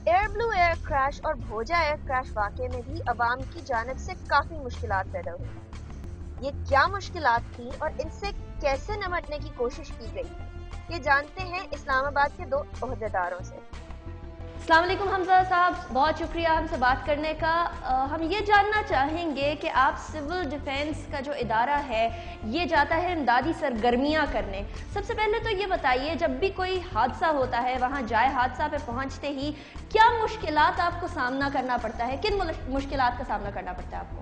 Year بلو year crash اور Bhoja year crash واقعے میں بھی عوام کی جانب سے کافی مشکلات پیدا ہوئی. یہ کیا مشکلات تھیں اور ان سے کیسے نمٹنے کی کوشش کی گئی، یہ جانتے ہیں اسلام آباد کے 2 عہدیداروں سے. السلام علیکم حمزہ صاحب، بہت شکریہ ہم سے بات کرنے کا. ہم یہ جاننا چاہیں گے کہ آپ سول ڈیفینس کا جو ادارہ ہے یہ جاتا ہے امدادی سرگرمیاں کرنے. سب سے پہلے تو یہ بتائیے، جب بھی کوئی حادثہ ہوتا ہے وہاں جائے حادثہ پہ پہنچتے ہی کیا مشکلات آپ کو سامنا کرنا پڑتا ہے، کن مشکلات کا سامنا کرنا پڑتا ہے آپ کو؟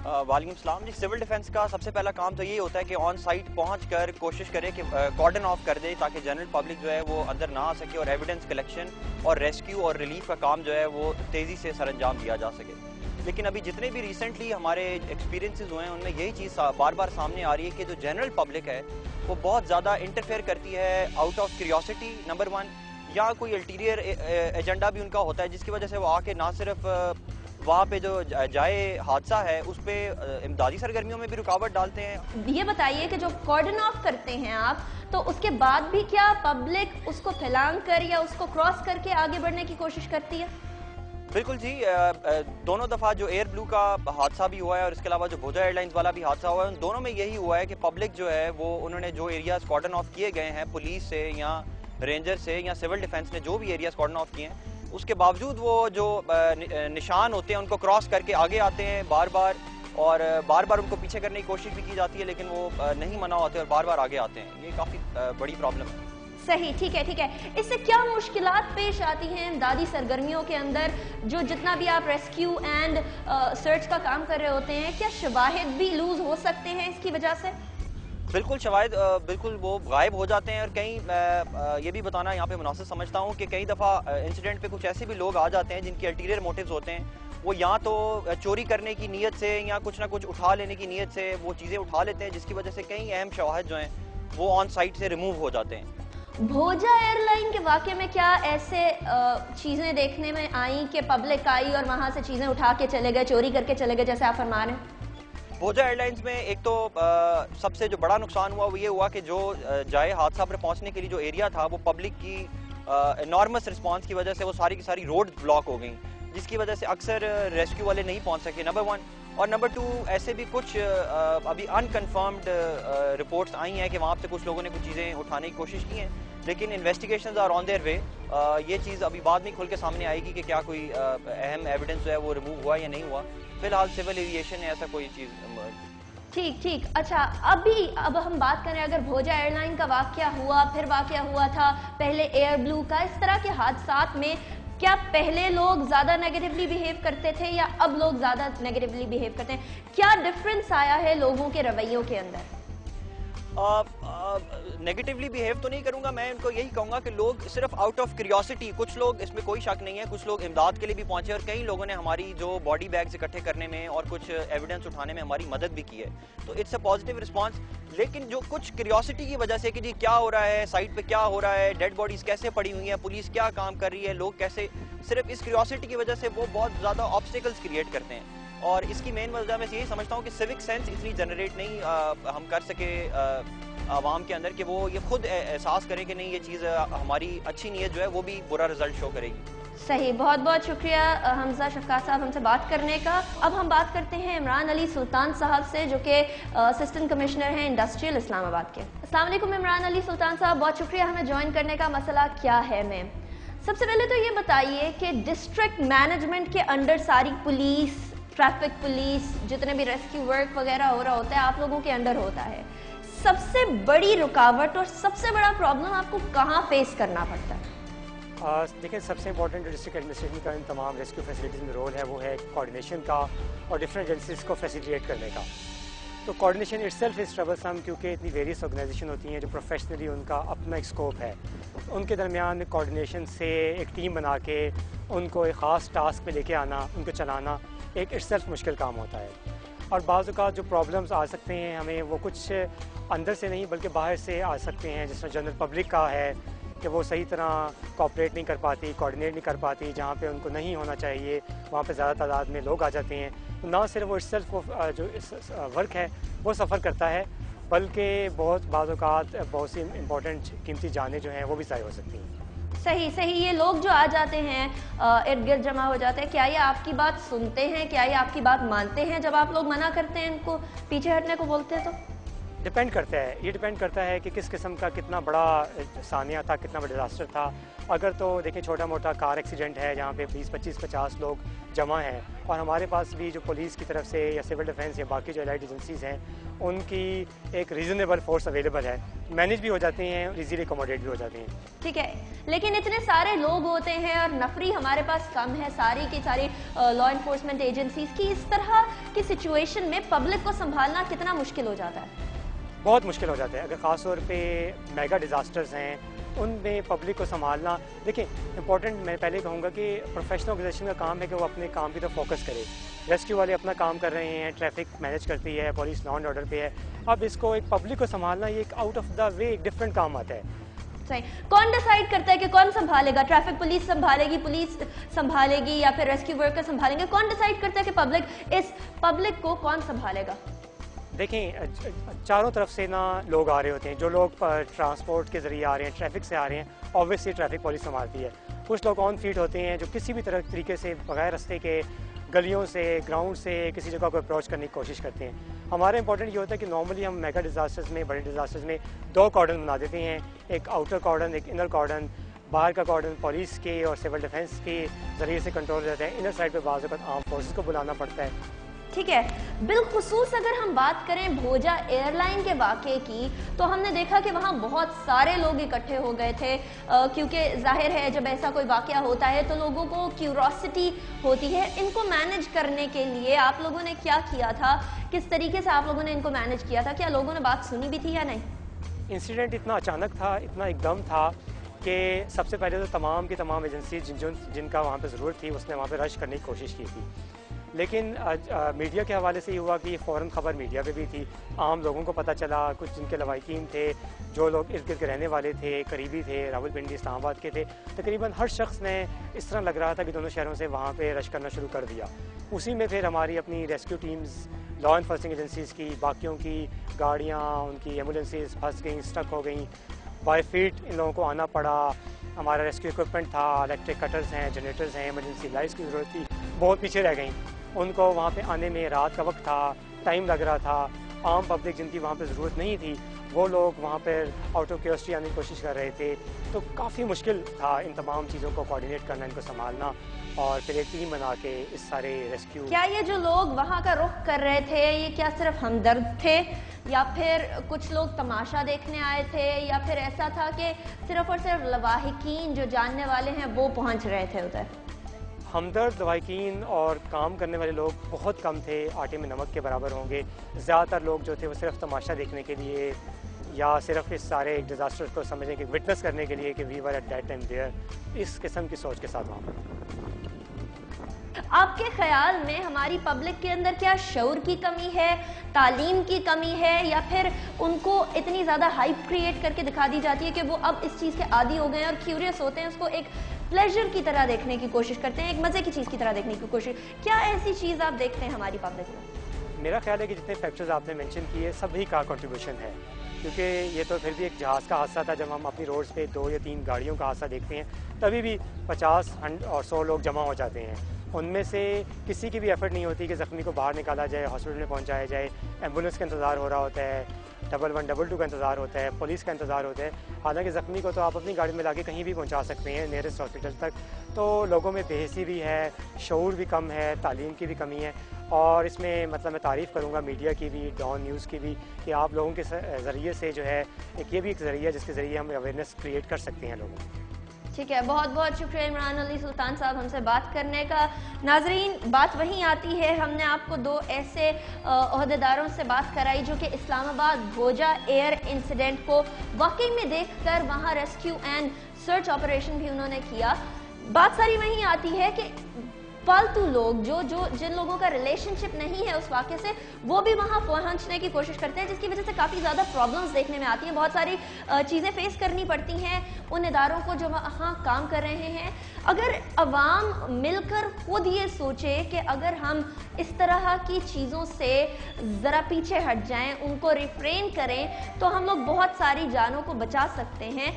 وعلیکم السلام جی. سول ڈیفنس کا سب سے پہلا کام تو یہی ہوتا ہے کہ آن سائٹ پہنچ کر کوشش کرے کہ کارڈن آف کر دے تاکہ جنرل پبلک جو ہے وہ اندر نہ آ سکے اور ایویڈنس کلیکشن اور ریسکیو اور ریلیف کا کام جو ہے وہ تیزی سے سر انجام دیا جا سکے. لیکن ابھی جتنے بھی ریسنٹلی ہمارے ایکسپیرینسز ہوئے ہیں ان میں یہی چیز بار بار سامنے آ رہی ہے کہ جو جنرل پبلک ہے وہ بہت زیادہ انٹرفیئر کرتی ہے آؤٹ آف کیوریوسٹی نمبر 1، یا کوئی الٹیریئر ایجنڈا بھی ان کا ہوتا ہے جس کی وجہ سے وہ آ کے نہ صرف وہاں پہ جو جائے حادثہ ہے اس پہ امدادی سرگرمیوں میں بھی رکاوٹ ڈالتے ہیں. یہ بتائیے کہ جو کارڈن آف کرتے ہیں آپ، تو اس کے بعد بھی کیا پبلک اس کو پھیلانگ کر یا اس کو کراس کر کے آگے بڑھنے کی کوشش کرتی ہے؟ بالکل جی. دونوں دفعہ جو ایئر بلو کا حادثہ بھی ہوا ہے اور اس کے علاوہ جو بھوجا ایئر لائنز والا بھی حادثہ ہوا ہے ان دونوں میں یہی ہوا ہے کہ پبلک جو ہے وہ انہوں نے جو ایریاز کارڈن آف کیے گئے ہیں پولیس سے یا رینجر سے یا سول ڈیفنس نے جو بھی ایریاز کارڈن آف کیے ہیں اس کے باوجود وہ جو نشان ہوتے ہیں ان کو کراس کر کے آگے آتے ہیں بار بار، اور بار بار ان کو پیچھے کرنے کی کوشش بھی کی جاتی ہے لیکن وہ نہیں منع ہوتے اور بار بار آگے آتے ہیں. یہ کافی بڑی پرابلم ہے. صحیح، ٹھیک ہے. اس سے کیا مشکلات پیش آتی ہیں امدادی سرگرمیوں کے اندر؟ جو جتنا بھی آپ ریسکیو اینڈ سرچ کا کام کر رہے ہوتے ہیں، کیا شواہد بھی لوز ہو سکتے ہیں اس کی وجہ سے؟ بالکل شواہد بالکل وہ غائب ہو جاتے ہیں، اور کہیں یہ بھی بتانا یہاں پہ مناسب سمجھتا ہوں کہ کئی دفعہ انسیڈنٹ پہ کچھ ایسے بھی لوگ آ جاتے ہیں جن کی الٹیریئر موٹیوز ہوتے ہیں. وہ یا تو چوری کرنے کی نیت سے یا کچھ نہ کچھ اٹھا لینے کی نیت سے وہ چیزیں اٹھا لیتے ہیں جس کی وجہ سے کئی اہم شواہد جو ہیں وہ آن سائٹ سے ریموو ہو جاتے ہیں. بھوجا ایئر لائن کے واقعے میں کیا ایسے چیزیں دیکھنے میں آئیں کہ پبلک آئی اور وہاں سے چیزیں اٹھا کے چلے گئے، چوری کر کے چلے گئے جیسے آپ فرما رہے ہیں؟ بھوجا ایئر لائنز میں ایک تو سب سے جو بڑا نقصان ہوا وہ یہ ہوا کہ جو جائے حادثہ پر پہنچنے کے لیے جو ایریا تھا وہ پبلک کی انارمس رسپانس کی وجہ سے وہ ساری کی ساری روڈ بلاک ہو گئیں، جس کی وجہ سے اکثر ریسکیو والے نہیں پہنچ سکے نمبر 1. اور نمبر 2 ایسے بھی کچھ ابھی انکنفرمڈ رپورٹس آئی ہیں کہ وہاں پہ کچھ لوگوں نے کچھ چیزیں اٹھانے کی کوشش کی ہیں لیکن investigations are on their way. یہ چیز ابھی بعد میں کھل کے سامنے آئے گی کہ کیا کوئی اہم ایویڈنس جو ہے وہ ریموو ہوا یا نہیں ہوا. فی الحال سول ایویشن نے ایسا کوئی چیز ٹھیک. اچھا، اب ہم بات کریں اگر بھوجا ایئر لائن کا واقعہ ہوا، پھر واقعہ ہوا تھا پہلے ایئر بلو کا، اس طرح کے حادثات میں کیا پہلے لوگ زیادہ نیگیٹیولی بیہیو کرتے تھے یا اب لوگ زیادہ نیگیٹیولی بیہیو کرتے ہیں؟ کیا ڈفرنس آیا ہے لوگوں کے رویوں کے اندر؟ نیگیٹیولی بیہیو تو نہیں کروں گا میں، ان کو یہی کہوں گا کہ لوگ صرف آؤٹ آف کیوریوسٹی، کچھ لوگ اس میں کوئی شک نہیں ہے، کچھ لوگ امداد کے لیے بھی پہنچے اور کئی لوگوں نے ہماری جو باڈی بیگز اکٹھے کرنے میں اور کچھ ایویڈنس اٹھانے میں ہماری مدد بھی کی ہے، تو اٹس اے پازیٹیو رسپانس. لیکن جو کچھ کیوریوسٹی کی وجہ سے کہ جی کیا ہو رہا ہے سائٹ پہ، کیا ہو رہا ہے، ڈیڈ باڈیز کیسے پڑی ہوئی ہیں، پولیس کیا کام کر رہی ہے، لوگ کیسے، صرف اس کیوریوسٹی کی وجہ سے وہ بہت زیادہ آبسٹیکلز کریٹ کرتے ہیں. اور اس کی مین وجہ میں یہی سمجھتا ہوں کہ سیوک سینس اتنی جنریٹ نہیں ہم کر سکے عوام کے اندر کہ وہ یہ خود احساس کرے کہ نہیں یہ چیز ہماری اچھی نیت جو ہے وہ بھی برا رزلٹ شو کرے گی. صحیح، بہت شکریہ حمزہ شفقات صاحب ہم سے بات کرنے کا. اب ہم بات کرتے ہیں عمران علی سلطان صاحب سے جو کہ اسسٹنٹ کمشنر ہیں انڈسٹریل اسلام آباد کے. السلام علیکم عمران علی سلطان صاحب، بہت شکریہ ہمیں جوائن کرنے کا. مسئلہ کیا ہے میں سب سے پہلے تو یہ بتائیے کہ ڈسٹرکٹ مینجمنٹ کے انڈر ساری پولیس، ٹریفک پولیس، جتنے بھی ریسکیو ورک وغیرہ ہو رہا ہوتا ہے آپ لوگوں کے انڈر ہوتا ہے. سب سے بڑی رکاوٹ اور سب سے بڑا پرابلم آپ کو کہاں فیس کرنا پڑتا ہے؟ دیکھیں سب سے امپورٹنٹ جو ڈسٹرکٹ ایڈمنسٹریشن کا ان تمام ریسکیو فیسلٹیز میں رول ہے وہ ہے کوآرڈینیشن کا اور ڈفرینٹ ایجنسیز کو فیسیلیٹیٹ کرنے کا. تو کوآرڈینیشن اٹ سیلف از ٹربلسم کیونکہ اتنی ویریس آرگنائزیشن ہوتی ہیں جو پروفیشنلی ان کا اپنا ایک اسکوپ ہے. ان کے درمیان کوآرڈینیشن سے ایک ٹیم بنا کے ان کو ایک خاص ٹاسک پہ لے کے آنا، ان کو چلانا ایک اٹ سیلف مشکل کام ہوتا ہے. اور بعض اوقات جو پرابلمس آ سکتے ہیں ہمیں وہ کچھ اندر سے نہیں بلکہ باہر سے آ سکتے ہیں، جس میں جنرل پبلک کا ہے کہ وہ صحیح طرح کوآپریٹ نہیں کر پاتی، کوآرڈینیٹ نہیں کر پاتی، جہاں پہ ان کو نہیں ہونا چاہیے وہاں پہ زیادہ تعداد میں لوگ آ جاتے ہیں. تو نہ صرف وہ اٹ سیلف جو ورک ہے وہ سفر کرتا ہے بلکہ بعض اوقات بہت سی امپورٹنٹ قیمتی جانیں جو ہیں وہ بھی ضائع ہو سکتی ہیں. صحیح یہ لوگ جو آ جاتے ہیں ارد گرد جمع ہو جاتے ہیں, کیا یہ آپ کی بات سنتے ہیں, کیا یہ آپ کی بات مانتے ہیں جب آپ لوگ منع کرتے ہیں ان کو پیچھے ہٹنے کو بولتے ہیں؟ تو ڈپینڈ کرتا ہے, یہ ڈپینڈ کرتا ہے کہ کس قسم کا کتنا بڑا ثانیہ تھا, کتنا بڑا ڈیزاسٹر تھا. اگر تو دیکھیں چھوٹا موٹا کار ایکسیڈنٹ ہے جہاں پہ 20, 25, 50 لوگ جمع ہیں, اور ہمارے پاس بھی جو پولیس کی طرف سے یا سول ڈیفینس یا باقی جو الائڈ ایجنسیز ہیں ان کی ایک ریزنیبل فورس اویلیبل ہے, مینیج بھی ہو جاتے ہیں, ایزیلی اکوموڈیٹ بھی ہو جاتے ہیں. ٹھیک ہے, لیکن اتنے سارے لوگ ہوتے ہیں اور نفری ہمارے پاس کم ہے, ساری کی ساری لا انفورسمنٹ ایجنسیز کی, اس طرح کی سچویشن میں پبلک کو سنبھالنا کتنا مشکل ہو جاتا ہے؟ بہت مشکل ہو جاتا ہے. اگر خاص طور پہ میگا ڈیزاسٹرز ہیں ان میں پبلک کو سنبھالنا, دیکھیں امپورٹنٹ میں پہلے کہوں گا کہ پروفیشنل آرگنائزیشن کا کام ہے کہ وہ اپنے کام کی طرف فوکس کرے. ریسکیو والے اپنا کام کر رہے ہیں, ٹریفک مینیج کرتی ہے, پولیس لا اینڈ آرڈر پہ ہے. اب اس کو ایک پبلک کو سنبھالنا یہ ایک آؤٹ آف دا وے ایک ڈفرینٹ کام آتا ہے. کون ڈیسائیڈ کرتا ہے کہ کون سنبھالے گا؟ ٹریفک پولیس سنبھالے گی, پولیس سنبھالے گی, یا پھر ریسکیو ورکر سنبھالیں گے؟ کون ڈیسائیڈ کرتا ہے کہ اس پبلک کو کون سنبھالے گا؟ دیکھیں چاروں طرف سے نا لوگ آ رہے ہوتے ہیں. جو لوگ ٹرانسپورٹ کے ذریعے آ رہے ہیں, ٹریفک سے آ رہے ہیں, آبویسلی ٹریفک پولیس سنبھالتی ہے. کچھ لوگ آن فیٹ ہوتے ہیں جو کسی بھی طریقے سے بغیر رستے کے گلیوں سے, گراؤنڈ سے کسی جگہ کو اپروچ کرنے کی کوشش کرتے ہیں. ہمارا امپورٹنٹ یہ ہوتا ہے کہ نارملی ہم میگا ڈیزاسٹرز میں, بڑے ڈیزاسٹرز میں 2 کارڈن بنا دیتے ہیں, ایک آؤٹر کارڈن, ایک انر کارڈن. باہر کا کارڈن پولیس کے اور سول ڈیفینس کے ذریعے سے کنٹرول رہتا ہے, انر سائڈ پہ بعض اوقات آرم فورسز کو بلانا پڑتا ہے. ٹھیک ہے, بالخصوص اگر ہم بات کریں بھوجا ایئر لائن کے واقعے کی, تو ہم نے دیکھا کہ وہاں بہت سارے لوگ اکٹھے ہو گئے تھے, کیونکہ ظاہر ہے جب ایسا کوئی واقعہ ہوتا ہے تو لوگوں کو کیوروسٹی ہوتی ہے. ان کو مینیج کرنے کے لیے آپ لوگوں نے کیا کیا تھا, کس طریقے سے آپ لوگوں نے ان کو مینیج کیا تھا, کیا لوگوں نے بات سنی بھی تھی یا نہیں؟ انسیڈنٹ اتنا اچانک تھا, اتنا ایک دم تھا کہ سب سے پہلے تو تمام کی تمام ایجنسیز جن کا وہاں پہ ضرورت تھی اس نے وہاں پہ رش کرنے کی کوشش کی تھی. لیکن میڈیا کے حوالے سے یہ ہوا کہ یہ فوراً خبر میڈیا پہ بھی تھی, عام لوگوں کو پتہ چلا. کچھ جن کے لواحقین تھے, جو لوگ ارد گرد کے رہنے والے تھے, قریبی تھے, راولپنڈی, اسلام آباد کے تھے, تقریباً ہر شخص نے اس طرح لگ رہا تھا کہ دونوں شہروں سے وہاں پہ رش کرنا شروع کر دیا. اسی میں پھر ہماری اپنی rescue teams, law enforcing agencies کی, باقیوں کی گاڑیاں, ان کی ایمبولینسز پھنس گئیں, اسٹک ہو گئیں. بائی فیٹ ان لوگوں کو آنا پڑا. ہمارا ریسکیو اکوپمنٹ تھا, الیکٹرک کٹرز ہیں, جنریٹرز ہیں, ایمرجنسی لائٹس کی ضرورت تھی, بہت پیچھے رہ گئیں. ان کو وہاں پہ آنے میں رات کا وقت تھا, ٹائم لگ رہا تھا. عام پبلک جن کی وہاں پہ ضرورت نہیں تھی وہ لوگ وہاں پہ آؤٹ آف کیوریوسٹی آنے کی کوشش کر رہے تھے. تو کافی مشکل تھا ان تمام چیزوں کو کوآرڈینیٹ کرنا, ان کو سنبھالنا, اور پھر ایک ٹیم بنا کے اس سارے ریسکیو. کیا یہ جو لوگ وہاں کا رخ کر رہے تھے یہ کیا صرف ہمدرد تھے, یا پھر کچھ لوگ تماشا دیکھنے آئے تھے, یا پھر ایسا تھا کہ صرف اور صرف لواحقین جو جاننے والے ہیں وہ پہنچ رہے تھے ادھر؟ ہمدرد, لواحقین اور کام کرنے والے لوگ بہت کم تھے, آٹے میں نمک کے برابر ہوں گے. زیادہ تر لوگ جو تھے وہ صرف تماشا دیکھنے کے لیے یا صرف اس سارے ڈیزاسٹر کو سمجھنے کے, وٹنس کرنے کے لیے کہ we were at that time there, اس قسم کی سوچ کے ساتھ وہاں پر. آپ کے خیال میں ہماری پبلک کے اندر کیا شعور کی کمی ہے, تعلیم کی کمی ہے, یا پھر ان کو اتنی زیادہ ہائپ کریٹ کر کے دکھا دی جاتی ہے کہ وہ اب اس چیز کے عادی ہو گئے ہیں اور کیوریس ہوتے ہیں, اس کو ایک پلیزر کی طرح دیکھنے کی کوشش کرتے ہیں, ایک مزے کی چیز کی طرح دیکھنے کی کوشش. کیا ایسی چیز آپ دیکھتے ہیں ہماری پبلک میں؟ میرا خیال ہے کہ جتنے فیکٹرز آپ نے مینشن کیے سبھی کا کنٹریبیوشن ہے, کیونکہ یہ تو پھر بھی ایک جہاز کا حادثہ تھا. جب ہم اپنی روڈز پہ 2 یا 3 گاڑیوں کا حادثہ دیکھتے ہیں تبھی بھی 50 اور 100 لوگ جمع ہو جاتے ہیں. ان میں سے کسی کی بھی ایفرٹ نہیں ہوتی کہ زخمی کو باہر نکالا جائے, ہاسپٹل میں پہنچایا جائے. ایمبولینس کا انتظار ہو رہا ہوتا ہے, 1122 کا انتظار ہوتا ہے, پولیس کا انتظار ہوتا ہے. حالانکہ زخمی کو تو آپ اپنی گاڑی میں لا کے کہیں بھی پہنچا سکتے ہیں, نیئرسٹ ہاسپٹل تک. تو لوگوں میں بے حسی بھی ہے, شعور بھی کم ہے, تعلیم کی بھی کمی ہے. اور اس میں مطلب میں تعریف کروں گا میڈیا کی بھی, ڈان نیوز کی بھی, کہ آپ لوگوں کے ذریعے سے جو ہے یہ بھی ایک ذریعہ جس کے ذریعے ہم اویئرنیس کریٹ کر سکتے ہیں لوگوں کو. ٹھیک ہے, بہت بہت شکریہ عمران علی سلطان صاحب ہم سے بات کرنے کا. ناظرین, بات وہیں آتی ہے, ہم نے آپ کو 2 ایسے عہدیداروں سے بات کرائی جو کہ اسلام آباد بھوجا ایئر انسیڈنٹ کو واقعی میں دیکھ کر وہاں ریسکیو اینڈ سرچ آپریشن بھی انہوں نے کیا. بات ساری وہیں آتی ہے کہ فالتو لوگ جن لوگوں کا ریلیشن شپ نہیں ہے اس واقعے سے, وہ بھی وہاں پہنچنے کی کوشش کرتے ہیں, جس کی وجہ سے کافی زیادہ پرابلمز دیکھنے میں آتی ہیں. بہت ساری چیزیں فیس کرنی پڑتی ہیں ان اداروں کو جو وہاں کام کر رہے ہیں. اگر عوام مل کر خود یہ سوچے کہ اگر ہم اس طرح کی چیزوں سے ذرا پیچھے ہٹ جائیں, ان کو ریفرین کریں, تو ہم لوگ بہت ساری جانوں کو بچا سکتے ہیں.